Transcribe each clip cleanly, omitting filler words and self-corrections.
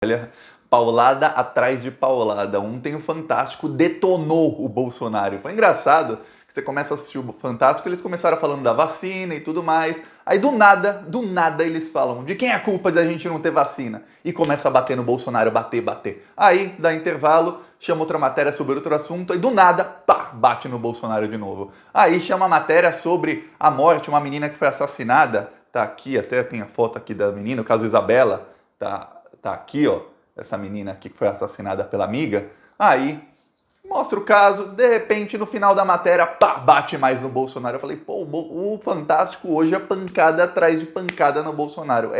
Olha, paulada atrás de paulada. Ontem o Fantástico detonou o Bolsonaro. Foi engraçado que você começa a assistir o Fantástico, eles começaram falando da vacina e tudo mais. Aí do nada eles falam de quem é a culpa da gente não ter vacina. E começa a bater no Bolsonaro, bater. Aí dá intervalo, chama outra matéria sobre outro assunto, aí do nada, pá, bate no Bolsonaro de novo. Aí chama a matéria sobre a morte, uma menina que foi assassinada. Tá aqui, até tem a foto aqui da menina, o caso Isabela. Tá aqui, ó, essa menina aqui que foi assassinada pela amiga. Aí, mostra o caso, de repente, no final da matéria, pá, bate mais no Bolsonaro. Eu falei, pô, o Fantástico hoje é pancada atrás de pancada no Bolsonaro.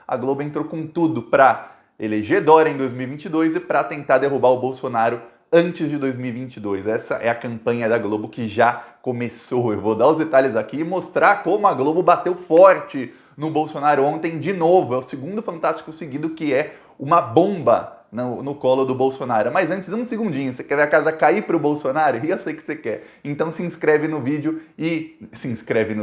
A Globo entrou com tudo pra eleger Dória em 2022 e pra tentar derrubar o Bolsonaro antes de 2022. Essa é a campanha da Globo que já começou. Eu vou dar os detalhes aqui e mostrar como a Globo bateu forte no Bolsonaro ontem de novo. É o segundo Fantástico seguido que é uma bomba no colo do Bolsonaro. Mas antes, um segundinho, você quer ver a casa cair pro Bolsonaro? E eu sei que você quer. Então se inscreve no vídeo e... Se inscreve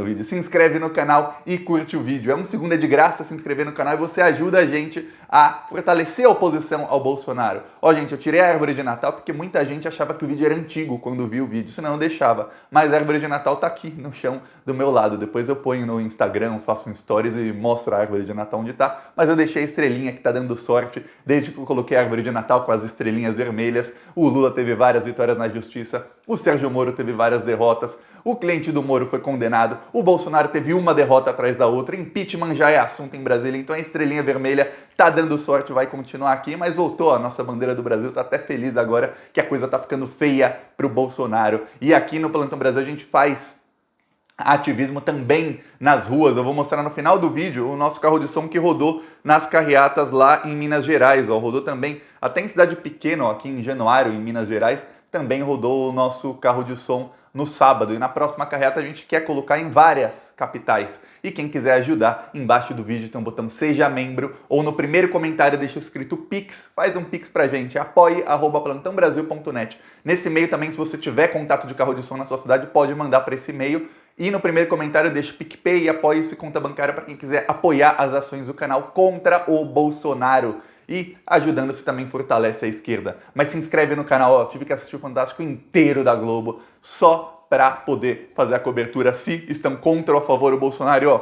no canal e curte o vídeo. É um segundo, é de graça se inscrever no canal e você ajuda a gente a fortalecer a oposição ao Bolsonaro. Ó, gente, eu tirei a árvore de Natal porque muita gente achava que o vídeo era antigo quando viu o vídeo, senão eu deixava. Mas a árvore de Natal tá aqui no chão do meu lado. Depois eu ponho no Instagram, faço um stories e mostro a árvore de Natal onde tá. Mas eu deixei a estrelinha que tá dando sorte desde que eu coloquei a árvore de Natal com as estrelinhas vermelhas. O Lula teve várias vitórias na justiça, o Sérgio Moro teve várias derrotas, o cliente do Moro foi condenado, o Bolsonaro teve uma derrota atrás da outra, impeachment já é assunto em Brasília, então a estrelinha vermelha tá dando sorte, vai continuar aqui, mas voltou, a nossa bandeira do Brasil tá até feliz agora que a coisa tá ficando feia pro Bolsonaro. E aqui no Plantão Brasil a gente faz ativismo também nas ruas. Eu vou mostrar no final do vídeo o nosso carro de som que rodou nas carreatas lá em Minas Gerais. Ó. Rodou também até em cidade pequena, ó, aqui em Januário, em Minas Gerais, também rodou o nosso carro de som no sábado. E na próxima carreata a gente quer colocar em várias capitais. E quem quiser ajudar, embaixo do vídeo tem um botão Seja Membro, ou no primeiro comentário deixa escrito Pix, faz um Pix pra gente, apoie@plantãobrasil.net. Nesse e-mail também, se você tiver contato de carro de som na sua cidade, pode mandar para esse e-mail. E no primeiro comentário deixa PicPay e apoie-se conta bancária para quem quiser apoiar as ações do canal contra o Bolsonaro. E ajudando-se também fortalece a esquerda. Mas se inscreve no canal, ó, tive que assistir o Fantástico inteiro da Globo só para poder fazer a cobertura se estão contra ou a favor do Bolsonaro, ó.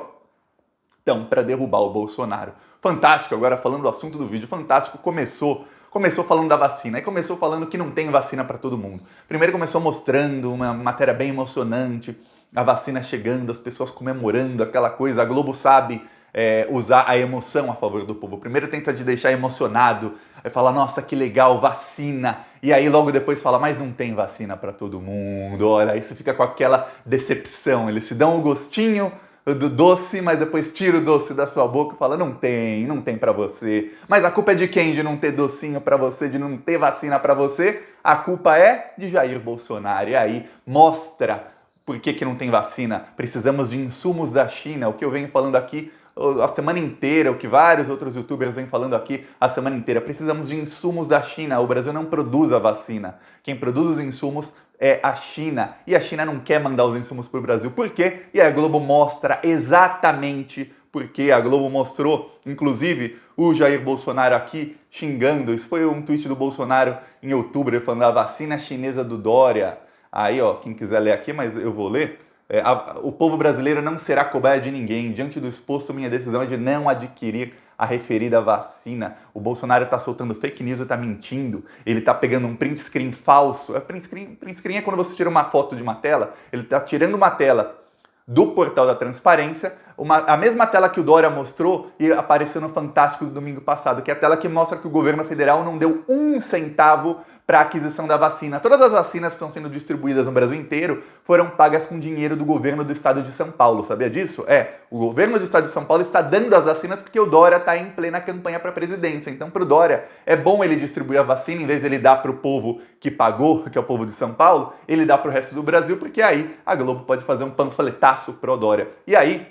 Então, para derrubar o Bolsonaro. Fantástico, agora falando do assunto do vídeo, Fantástico começou falando da vacina, e começou falando que não tem vacina para todo mundo. Primeiro começou mostrando uma matéria bem emocionante, a vacina chegando, as pessoas comemorando, aquela coisa, a Globo sabe usar a emoção a favor do povo. Primeiro tenta te deixar emocionado, aí fala, nossa, que legal, vacina, e aí logo depois fala, mas não tem vacina para todo mundo, olha, aí você fica com aquela decepção, eles te dão o gostinho do doce, mas depois tira o doce da sua boca e fala, não tem pra você. Mas a culpa é de quem de não ter docinho pra você, de não ter vacina pra você? A culpa é de Jair Bolsonaro. E aí mostra por que não tem vacina. Precisamos de insumos da China, o que eu venho falando aqui a semana inteira, o que vários outros youtubers vêm falando aqui a semana inteira. Precisamos de insumos da China, o Brasil não produz a vacina. Quem produz os insumos é a China, e a China não quer mandar os insumos para o Brasil. Por quê? E a Globo mostra exatamente por quê. A Globo mostrou, inclusive, o Jair Bolsonaro aqui xingando. Isso foi um tweet do Bolsonaro em outubro, ele falando da vacina chinesa do Dória. Aí, ó, quem quiser ler aqui, mas eu vou ler. O povo brasileiro não será cobaia de ninguém. Diante do exposto, minha decisão é de não adquirir a referida vacina. O Bolsonaro está soltando fake news e está mentindo. Ele está pegando um print screen falso. Print screen é quando você tira uma foto de uma tela. Ele está tirando uma tela do portal da transparência, a mesma tela que o Dória mostrou e apareceu no Fantástico do domingo passado, que é a tela que mostra que o governo federal não deu um centavo para a aquisição da vacina. Todas as vacinas que estão sendo distribuídas no Brasil inteiro foram pagas com dinheiro do governo do estado de São Paulo. Sabia disso? O governo do estado de São Paulo está dando as vacinas porque o Dória está em plena campanha para a presidência. Então, para o Dória, é bom ele distribuir a vacina, em vez de ele dar para o povo que pagou, que é o povo de São Paulo, ele dá para o resto do Brasil, porque aí a Globo pode fazer um panfletaço pro Dória. E aí,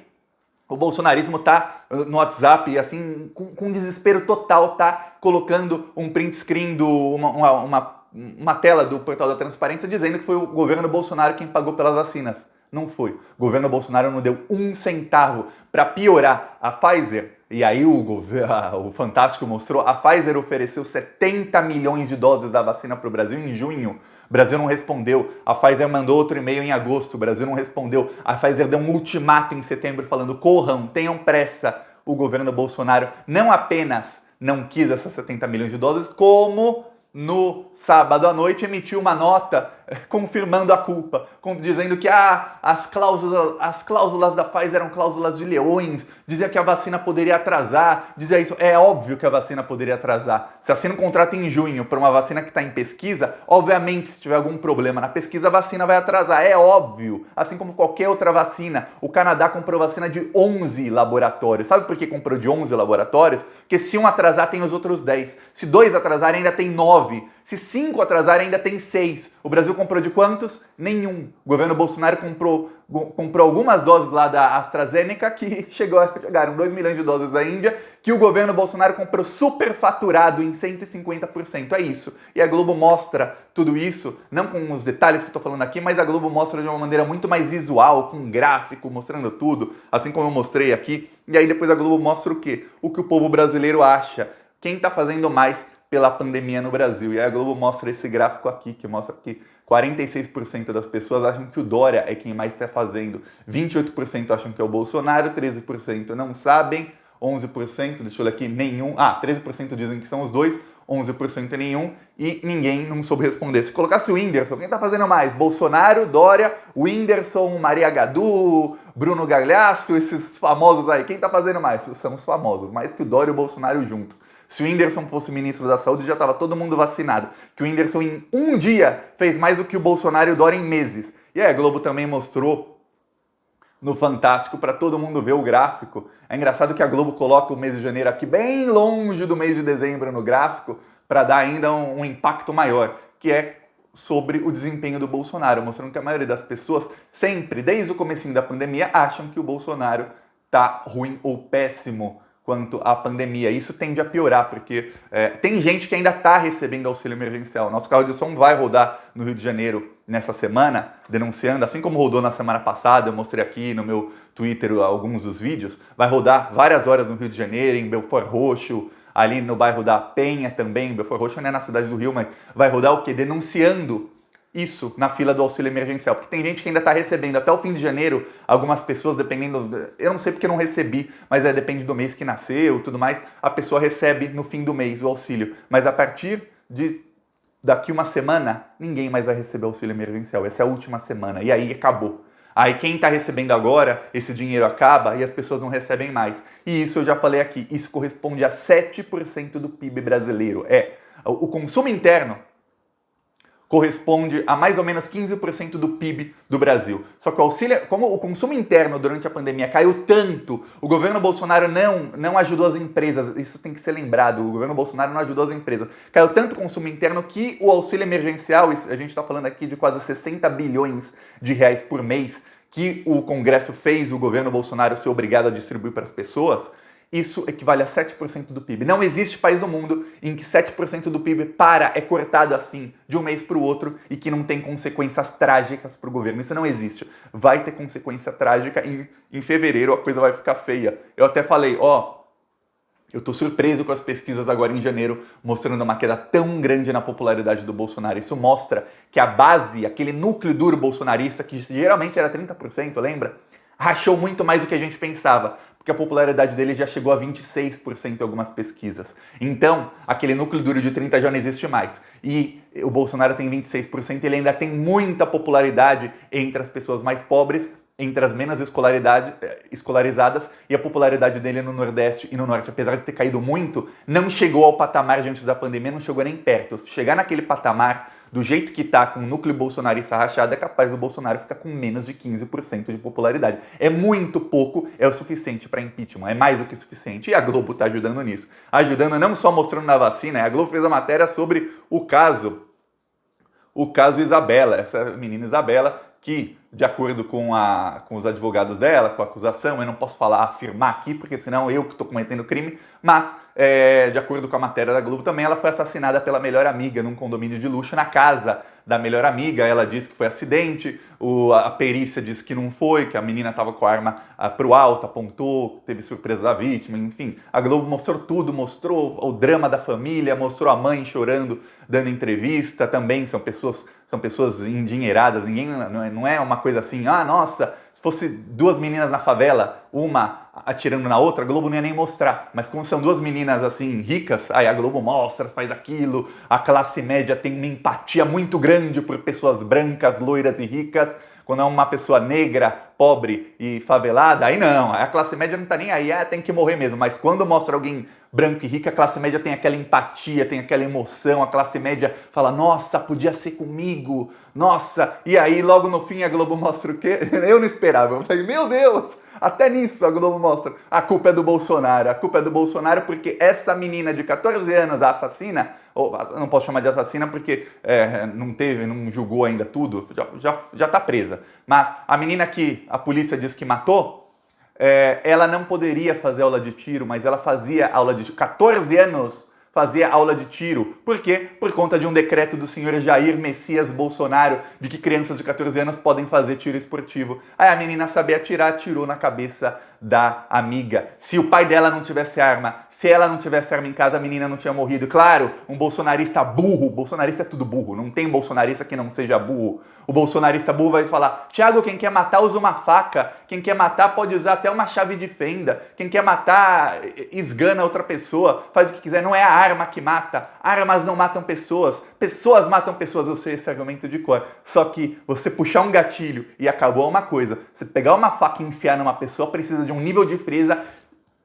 o bolsonarismo tá no WhatsApp, assim, com desespero total, tá colocando um print screen, uma tela do portal da transparência dizendo que foi o governo Bolsonaro quem pagou pelas vacinas. Não foi. O governo Bolsonaro não deu um centavo. Para piorar, a Pfizer E aí o Fantástico mostrou, a Pfizer ofereceu 70 milhões de doses da vacina para o Brasil em junho. O Brasil não respondeu. A Pfizer mandou outro e-mail em agosto. O Brasil não respondeu. A Pfizer deu um ultimato em setembro falando: corram, tenham pressa. O governo Bolsonaro não apenas não quis essas 70 milhões de doses, como no sábado à noite emitiu uma nota confirmando a culpa, dizendo que as cláusulas da Pfizer eram cláusulas de leões, dizia que a vacina poderia atrasar, dizia isso. É óbvio que a vacina poderia atrasar. Se assina um contrato em junho para uma vacina que está em pesquisa, obviamente, se tiver algum problema na pesquisa, a vacina vai atrasar. É óbvio. Assim como qualquer outra vacina. O Canadá comprou vacina de 11 laboratórios. Sabe por que comprou de 11 laboratórios? Porque se um atrasar, tem os outros 10. Se 2 atrasarem, ainda tem 9. Se 5 atrasarem, ainda tem 6. O Brasil comprou de quantos? Nenhum. O governo Bolsonaro comprou algumas doses lá da AstraZeneca que chegaram 2 milhões de doses da Índia, que o governo Bolsonaro comprou superfaturado em 150%. É isso. E a Globo mostra tudo isso, não com os detalhes que eu estou falando aqui, mas a Globo mostra de uma maneira muito mais visual, com gráfico, mostrando tudo, assim como eu mostrei aqui. E aí depois a Globo mostra o quê? O que o povo brasileiro acha. Quem está fazendo mais pela pandemia no Brasil. E aí a Globo mostra esse gráfico aqui, que mostra que 46% das pessoas acham que o Dória é quem mais está fazendo, 28% acham que é o Bolsonaro, 13% não sabem, 11%, deixa eu olhar aqui, nenhum, 13% dizem que são os dois, 11% nenhum, e ninguém não soube responder. Se colocasse o Whindersson, quem está fazendo mais? Bolsonaro, Dória, Whindersson, Maria Gadu, Bruno Galhaço, esses famosos aí, quem está fazendo mais? São os famosos, mais que o Dória e o Bolsonaro juntos. Se o Whindersson fosse ministro da Saúde, já estava todo mundo vacinado. Que o Whindersson, em um dia, fez mais do que o Bolsonaro e o Dória em meses. E aí a Globo também mostrou no Fantástico para todo mundo ver o gráfico. É engraçado que a Globo coloca o mês de janeiro aqui bem longe do mês de dezembro no gráfico para dar ainda um impacto maior, que é sobre o desempenho do Bolsonaro, mostrando que a maioria das pessoas sempre, desde o comecinho da pandemia, acham que o Bolsonaro tá ruim ou péssimo quanto à pandemia. Isso tende a piorar, porque tem gente que ainda está recebendo auxílio emergencial. Nosso carro de som vai rodar no Rio de Janeiro nessa semana, denunciando, assim como rodou na semana passada, eu mostrei aqui no meu Twitter alguns dos vídeos, vai rodar várias horas no Rio de Janeiro, em Belford Roxo, ali no bairro da Penha também. Belford Roxo não é na cidade do Rio, mas vai rodar o quê? Denunciando isso na fila do auxílio emergencial, porque tem gente que ainda está recebendo até o fim de janeiro, algumas pessoas, dependendo, eu não sei porque eu não recebi, mas depende do mês que nasceu e tudo mais, a pessoa recebe no fim do mês o auxílio, mas a partir de daqui uma semana, ninguém mais vai receber auxílio emergencial, essa é a última semana, e aí acabou. Aí quem está recebendo agora, esse dinheiro acaba e as pessoas não recebem mais. E isso eu já falei aqui, isso corresponde a 7% do PIB brasileiro. O consumo interno corresponde a mais ou menos 15% do PIB do Brasil. Só que o auxílio, como o consumo interno durante a pandemia caiu tanto, o governo Bolsonaro não ajudou as empresas, isso tem que ser lembrado, o governo Bolsonaro não ajudou as empresas. Caiu tanto o consumo interno que o auxílio emergencial, a gente está falando aqui de quase 60 bilhões de reais por mês, que o Congresso fez o governo Bolsonaro ser obrigado a distribuir para as pessoas, isso equivale a 7% do PIB. Não existe país no mundo em que 7% do PIB é cortado assim, de um mês para o outro, e que não tem consequências trágicas para o governo. Isso não existe. Vai ter consequência trágica em fevereiro, a coisa vai ficar feia. Eu até falei, eu tô surpreso com as pesquisas agora em janeiro, mostrando uma queda tão grande na popularidade do Bolsonaro. Isso mostra que a base, aquele núcleo duro bolsonarista, que geralmente era 30%, lembra? Rachou muito mais do que a gente pensava, porque a popularidade dele já chegou a 26% em algumas pesquisas. Então, aquele núcleo duro de 30% já não existe mais. E o Bolsonaro tem 26%, ele ainda tem muita popularidade entre as pessoas mais pobres, entre as menos escolarizadas, e a popularidade dele no Nordeste e no Norte, apesar de ter caído muito, não chegou ao patamar de antes da pandemia, não chegou nem perto. Se chegar naquele patamar, do jeito que tá, com o núcleo bolsonarista rachado, é capaz do Bolsonaro ficar com menos de 15% de popularidade. É muito pouco, é o suficiente para impeachment, é mais do que o suficiente, e a Globo tá ajudando nisso. Ajudando não só mostrando na vacina, a Globo fez a matéria sobre o caso Isabela, essa menina Isabela, que, de acordo com os advogados dela, com a acusação, eu não posso afirmar aqui, porque senão eu que estou cometendo crime, mas, de acordo com a matéria da Globo também, ela foi assassinada pela melhor amiga num condomínio de luxo na casa da melhor amiga, ela disse que foi acidente, a perícia disse que não foi, que a menina estava com a arma pro alto, apontou, teve surpresa da vítima, enfim. A Globo mostrou tudo, mostrou o drama da família, mostrou a mãe chorando, dando entrevista, também são pessoas endinheiradas, ninguém, não é uma coisa assim, nossa, se fosse duas meninas na favela, uma atirando na outra, a Globo não ia nem mostrar. Mas como são duas meninas assim ricas, aí a Globo mostra, faz aquilo, a classe média tem uma empatia muito grande por pessoas brancas, loiras e ricas. Quando é uma pessoa negra, pobre e favelada, aí não, a classe média não tá nem aí, tem que morrer mesmo. Mas quando mostra alguém branco e rico, a classe média tem aquela empatia, tem aquela emoção, a classe média fala, nossa, podia ser comigo, nossa. E aí logo no fim a Globo mostra o quê? Eu não esperava, eu falei, meu Deus, até nisso a Globo mostra, a culpa é do Bolsonaro porque essa menina de 14 anos, a assassina, não posso chamar de assassina porque não julgou ainda tudo, já tá presa. Mas a menina que a polícia diz que matou, ela não poderia fazer aula de tiro, mas ela fazia aula de tiro. 14 anos fazia aula de tiro. Por quê? Por conta de um decreto do senhor Jair Messias Bolsonaro de que crianças de 14 anos podem fazer tiro esportivo. Aí a menina sabia atirar, atirou na cabeça da amiga. Se o pai dela não tivesse arma, se ela não tivesse arma em casa, a menina não tinha morrido. Claro, um bolsonarista burro, bolsonarista é tudo burro, não tem bolsonarista que não seja burro. O bolsonarista burro vai falar, Thiago, quem quer matar usa uma faca, quem quer matar pode usar até uma chave de fenda, quem quer matar esgana outra pessoa, faz o que quiser, não é a arma que mata, armas não matam pessoas, pessoas matam pessoas, eu sei esse argumento de cor. Só que você puxar um gatilho e acabou uma coisa, você pegar uma faca e enfiar numa pessoa precisa de um nível de frieza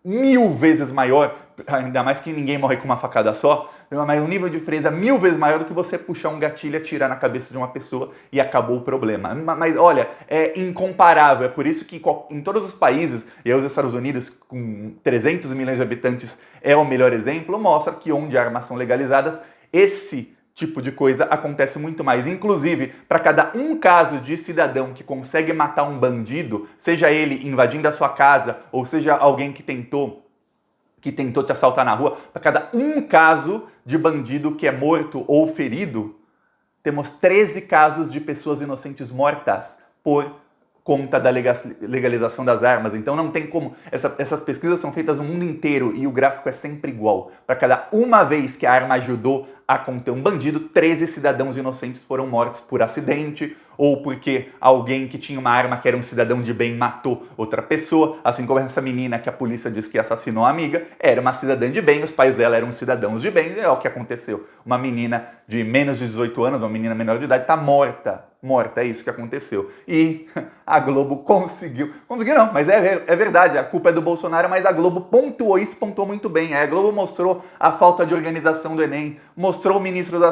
1000 vezes maior, ainda mais que ninguém morre com uma facada só, mas um nível de frieza 1000 vezes maior do que você puxar um gatilho e atirar na cabeça de uma pessoa e acabou o problema. Mas olha, é incomparável, é por isso que em todos os países, e os Estados Unidos com 300 milhões de habitantes é o melhor exemplo, mostra que onde armas são legalizadas, esse tipo de coisa acontece muito mais. Inclusive, para cada um caso de cidadão que consegue matar um bandido, seja ele invadindo a sua casa ou seja alguém que tentou te assaltar na rua, para cada um caso de bandido que é morto ou ferido, temos 13 casos de pessoas inocentes mortas por conta da legalização das armas. Então não tem como. Essas pesquisas são feitas no mundo inteiro e o gráfico é sempre igual. Para cada uma vez que a arma ajudou a conter um bandido, 13 cidadãos inocentes foram mortos por acidente ou porque alguém que tinha uma arma que era um cidadão de bem matou outra pessoa, assim como essa menina que a polícia disse que assassinou a amiga, era uma cidadã de bem, os pais dela eram cidadãos de bem, e é o que aconteceu. Uma menina de menos de 18 anos, uma menina menor de idade, está morta, é isso que aconteceu. E a Globo conseguiu não, mas é verdade, a culpa é do Bolsonaro, mas a Globo pontuou isso, pontuou muito bem. A Globo mostrou a falta de organização do Enem, mostrou o ministro da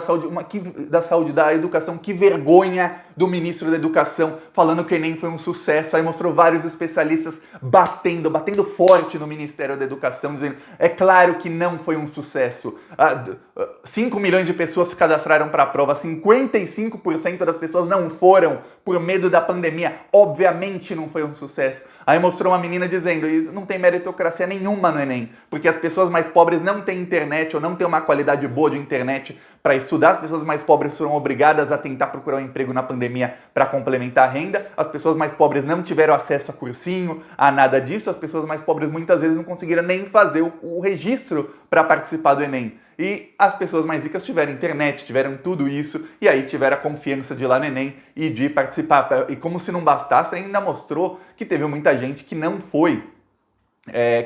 Saúde, da Educação, que vergonha do ministro da Educação, falando que o Enem foi um sucesso, aí mostrou vários especialistas batendo forte no Ministério da Educação, dizendo, é claro que não foi um sucesso. 5 milhões de pessoas se cadastraram para a prova, 55% das pessoas não foram por medo da pandemia, obviamente não foi um sucesso. Aí mostrou uma menina dizendo, isso não tem meritocracia nenhuma no Enem, porque as pessoas mais pobres não têm internet ou não têm uma qualidade boa de internet para estudar, as pessoas mais pobres foram obrigadas a tentar procurar um emprego na pandemia para complementar a renda, as pessoas mais pobres não tiveram acesso a cursinho, a nada disso, as pessoas mais pobres muitas vezes não conseguiram nem fazer o registro para participar do Enem. E as pessoas mais ricas tiveram internet, tiveram tudo isso, e aí tiveram a confiança de ir lá no Enem e de participar. E como se não bastasse, ainda mostrou que teve muita gente que não foi,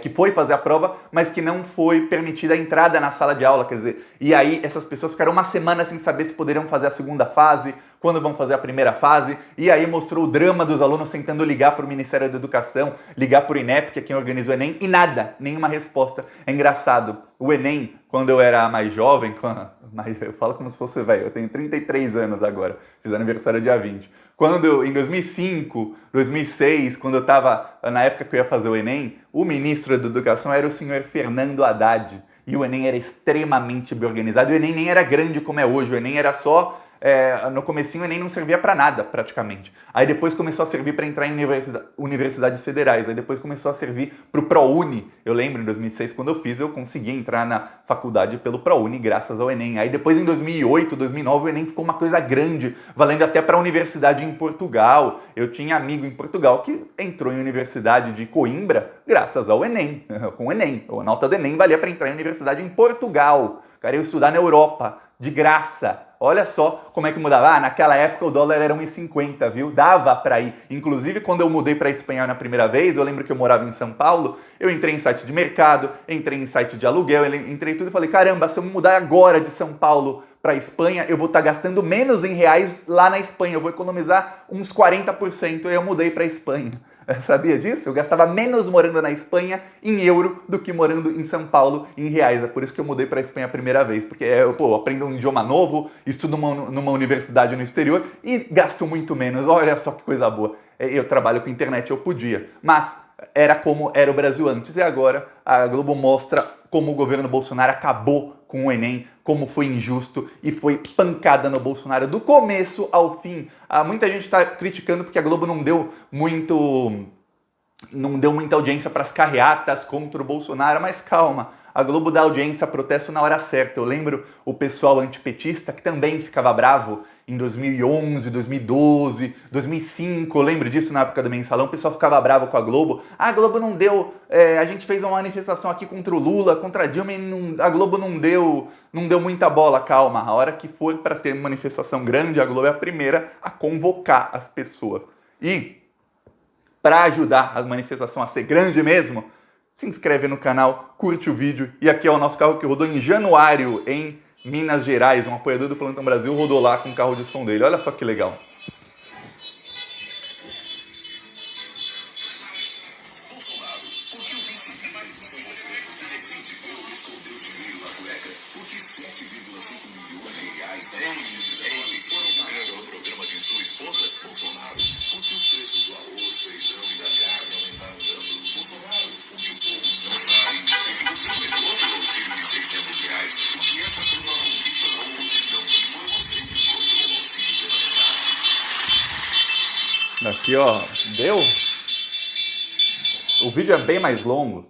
que foi fazer a prova, mas que não foi permitida a entrada na sala de aula, quer dizer, e aí essas pessoas ficaram uma semana sem saber se poderiam fazer a segunda fase, quando vão fazer a primeira fase, e aí mostrou o drama dos alunos tentando ligar para o Ministério da Educação, ligar para o INEP, que é quem organiza o Enem, e nada, nenhuma resposta. É engraçado, o Enem, quando eu era mais jovem, eu falo como se fosse velho, eu tenho 33 anos agora, fiz aniversário dia 20. Quando, em 2005, 2006, quando eu estava, na época que eu ia fazer o Enem, o ministro da Educação era o senhor Fernando Haddad, e o Enem era extremamente bem organizado, o Enem nem era grande como é hoje, o Enem era só no comecinho o Enem não servia para nada, praticamente. Aí depois começou a servir para entrar em universidades federais. Aí depois começou a servir para o ProUni. Eu lembro, em 2006, quando eu fiz, eu consegui entrar na faculdade pelo ProUni, graças ao Enem. Aí depois, em 2008, 2009, o Enem ficou uma coisa grande, valendo até para a universidade em Portugal. Eu tinha amigo em Portugal que entrou em universidade de Coimbra graças ao Enem. Com o Enem. A nota do Enem valia para entrar em universidade em Portugal. O cara ia estudar na Europa, de graça. Olha só como é que mudava. Naquela época o dólar era 1,50, viu? Dava pra ir. Inclusive, quando eu mudei pra Espanha na primeira vez, eu lembro que eu morava em São Paulo, eu entrei em site de mercado, entrei em site de aluguel, entrei em tudo e falei, caramba, se eu mudar agora de São Paulo pra Espanha, eu vou estar gastando menos em reais lá na Espanha, eu vou economizar uns 40%, e eu mudei pra Espanha. Sabia disso? Eu gastava menos morando na Espanha em euro do que morando em São Paulo em reais. É por isso que eu mudei para a Espanha a primeira vez. Porque eu aprendo um idioma novo, estudo numa universidade no exterior e gasto muito menos. Olha só que coisa boa. Eu trabalho com internet, eu podia. Mas era como era o Brasil antes. E agora a Globo mostra como o governo Bolsonaro acabou com o Enem, como foi injusto e foi pancada no Bolsonaro do começo ao fim. Muita gente está criticando porque a Globo não deu muita audiência para as carreatas contra o Bolsonaro, mas calma, a Globo dá audiência a protesto na hora certa. Eu lembro o pessoal antipetista que também ficava bravo em 2011, 2012, 2005, eu lembro disso na época do Mensalão, o pessoal ficava bravo com a Globo. A Globo não deu, a gente fez uma manifestação aqui contra o Lula, contra a Dilma, e a Globo não deu muita bola, calma. A hora que for para ter manifestação grande, a Globo é a primeira a convocar as pessoas. E, para ajudar a manifestação a ser grande mesmo, se inscreve no canal, curte o vídeo, e aqui é o nosso carro que rodou em januário em Minas Gerais, um apoiador do Plantão Brasil rodou lá com o carro de som dele. Olha só que legal. Bolsonaro, por que o vice-líder do seu governo decide escondeu dinheiro na cueca? Porque 7,5 milhões de reais da Covid-19 foram pagar ao programa de sua esposa? Bolsonaro, porque os preços do arroz, feijão e da carne aumentaram tanto? Bolsonaro, o que o povo não sabe é que você pegou o auxílio de 600 reais, porque essa foi uma conquista da oposição e foi você que cortou o auxílio pela metade. Aqui, ó, deu? O vídeo é bem mais longo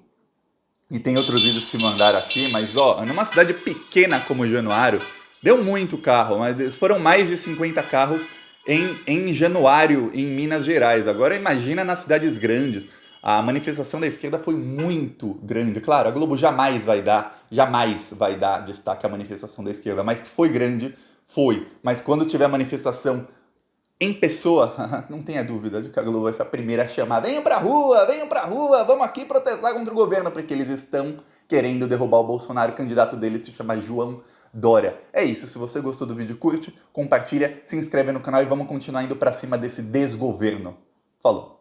e tem outros vídeos que mandaram aqui, mas ó, numa cidade pequena como Januário, deu muito carro, mas foram mais de 50 carros em Januário, em Minas Gerais. Agora imagina nas cidades grandes. A manifestação da esquerda foi muito grande. Claro, a Globo jamais vai dar destaque à manifestação da esquerda, mas que foi grande, foi. Mas quando tiver manifestação em pessoa, não tenha dúvida de que a Globo vai ser a primeira a chamar. Venham pra rua, vamos aqui protestar contra o governo, porque eles estão querendo derrubar o Bolsonaro. O candidato deles se chama João Dória. É isso, se você gostou do vídeo, curte, compartilha, se inscreve no canal e vamos continuar indo pra cima desse desgoverno. Falou!